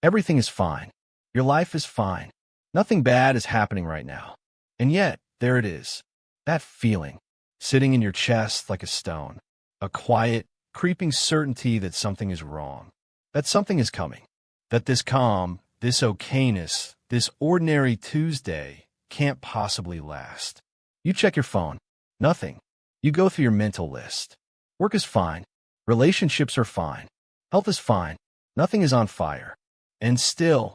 Everything is fine. Your life is fine. Nothing bad is happening right now. And yet, there it is. That feeling, sitting in your chest like a stone. A quiet, creeping certainty that something is wrong. That something is coming. That this calm, this okayness, this ordinary Tuesday can't possibly last. You check your phone. Nothing. You go through your mental list. Work is fine. Relationships are fine. Health is fine. Nothing is on fire. And still,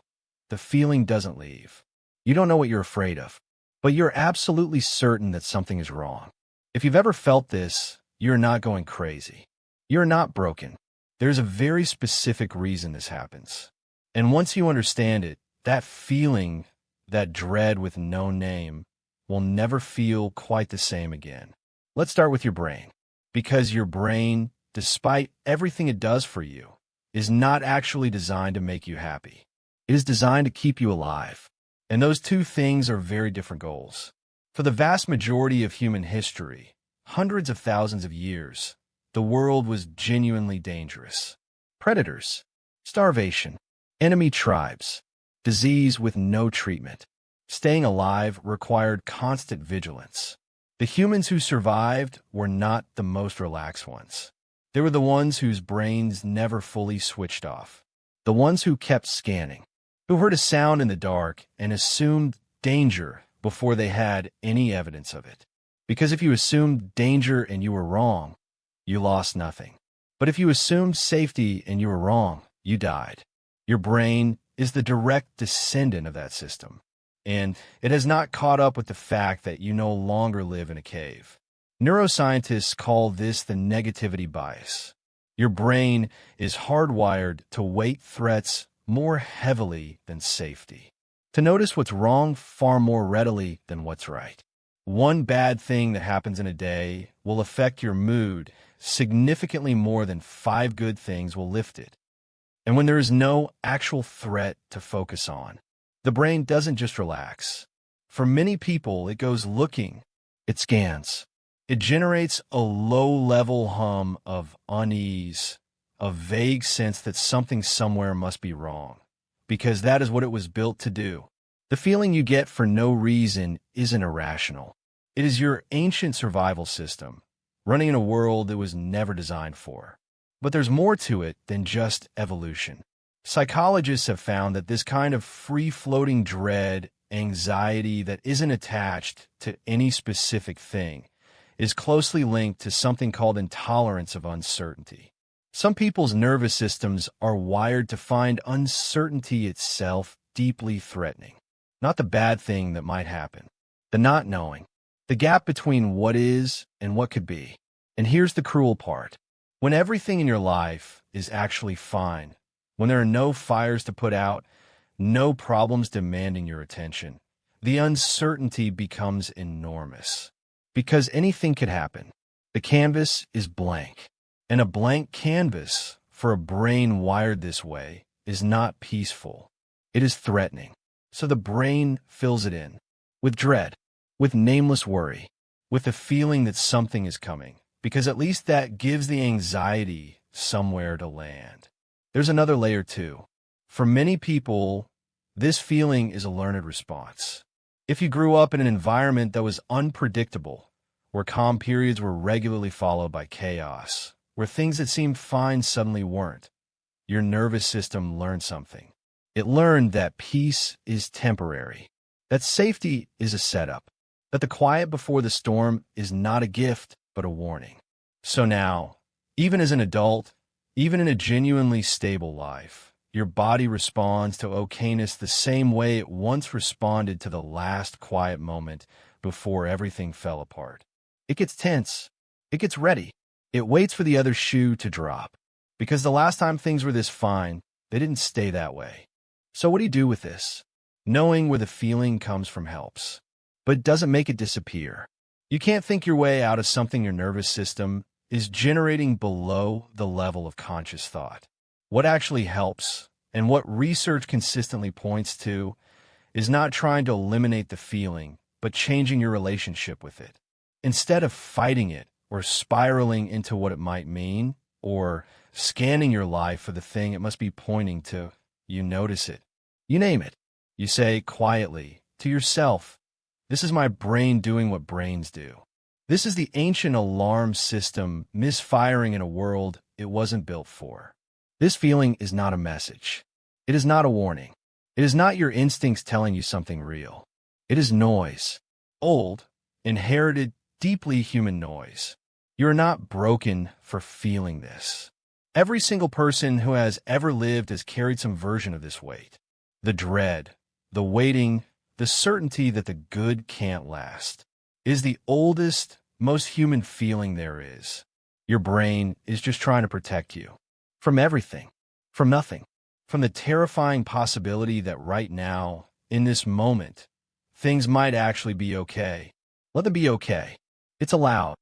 the feeling doesn't leave. You don't know what you're afraid of, but you're absolutely certain that something is wrong. If you've ever felt this, you're not going crazy. You're not broken. There's a very specific reason this happens. And once you understand it, that feeling, that dread with no name, will never feel quite the same again. Let's start with your brain. Because your brain, despite everything it does for you, is not actually designed to make you happy. It is designed to keep you alive. And those two things are very different goals. For the vast majority of human history, hundreds of thousands of years, the world was genuinely dangerous. Predators, starvation, enemy tribes, disease with no treatment. Staying alive required constant vigilance. The humans who survived were not the most relaxed ones. They were the ones whose brains never fully switched off. The ones who kept scanning, who heard a sound in the dark and assumed danger before they had any evidence of it. Because if you assumed danger and you were wrong, you lost nothing. But if you assumed safety and you were wrong, you died. Your brain is the direct descendant of that system. And it has not caught up with the fact that you no longer live in a cave. Neuroscientists call this the negativity bias. Your brain is hardwired to weight threats more heavily than safety, to notice what's wrong far more readily than what's right. One bad thing that happens in a day will affect your mood significantly more than 5 good things will lift it. And when there is no actual threat to focus on, the brain doesn't just relax. For many people, it goes looking. It scans. It generates a low-level hum of unease, a vague sense that something somewhere must be wrong, because that is what it was built to do. The feeling you get for no reason isn't irrational. It is your ancient survival system, running in a world it was never designed for. But there's more to it than just evolution. Psychologists have found that this kind of free-floating dread, anxiety that isn't attached to any specific thing, is closely linked to something called intolerance of uncertainty. Some people's nervous systems are wired to find uncertainty itself deeply threatening. Not the bad thing that might happen, the not knowing, the gap between what is and what could be. And here's the cruel part. When everything in your life is actually fine, when there are no fires to put out, no problems demanding your attention, the uncertainty becomes enormous. Because anything could happen. The canvas is blank. And a blank canvas, for a brain wired this way, is not peaceful. It is threatening. So the brain fills it in with dread, with nameless worry, with the feeling that something is coming, because at least that gives the anxiety somewhere to land. There's another layer too. For many people, this feeling is a learned response. If you grew up in an environment that was unpredictable, where calm periods were regularly followed by chaos, where things that seemed fine suddenly weren't, your nervous system learned something. It learned that peace is temporary, that safety is a setup, that the quiet before the storm is not a gift, but a warning. So now, even as an adult, even in a genuinely stable life, your body responds to okayness the same way it once responded to the last quiet moment before everything fell apart. It gets tense. It gets ready. It waits for the other shoe to drop. Because the last time things were this fine, they didn't stay that way. So what do you do with this? Knowing where the feeling comes from helps. But it doesn't make it disappear. You can't think your way out of something your nervous system is generating below the level of conscious thought. What actually helps, and what research consistently points to, is not trying to eliminate the feeling, but changing your relationship with it. Instead of fighting it, or spiraling into what it might mean, or scanning your life for the thing it must be pointing to, You notice it. You name it. You say quietly to yourself, "This is my brain doing what brains do." This is the ancient alarm system misfiring in a world it wasn't built for. This feeling is not a message. It is not a warning. It is not your instincts telling you something real. It is noise. Old, inherited, deeply human noise. You are not broken for feeling this. Every single person who has ever lived has carried some version of this weight. The dread, the waiting, the certainty that the good can't last. It is the oldest, most human feeling there is. Your brain is just trying to protect you. From everything. From nothing. From the terrifying possibility that right now, in this moment, things might actually be okay. Let them be okay. It's allowed.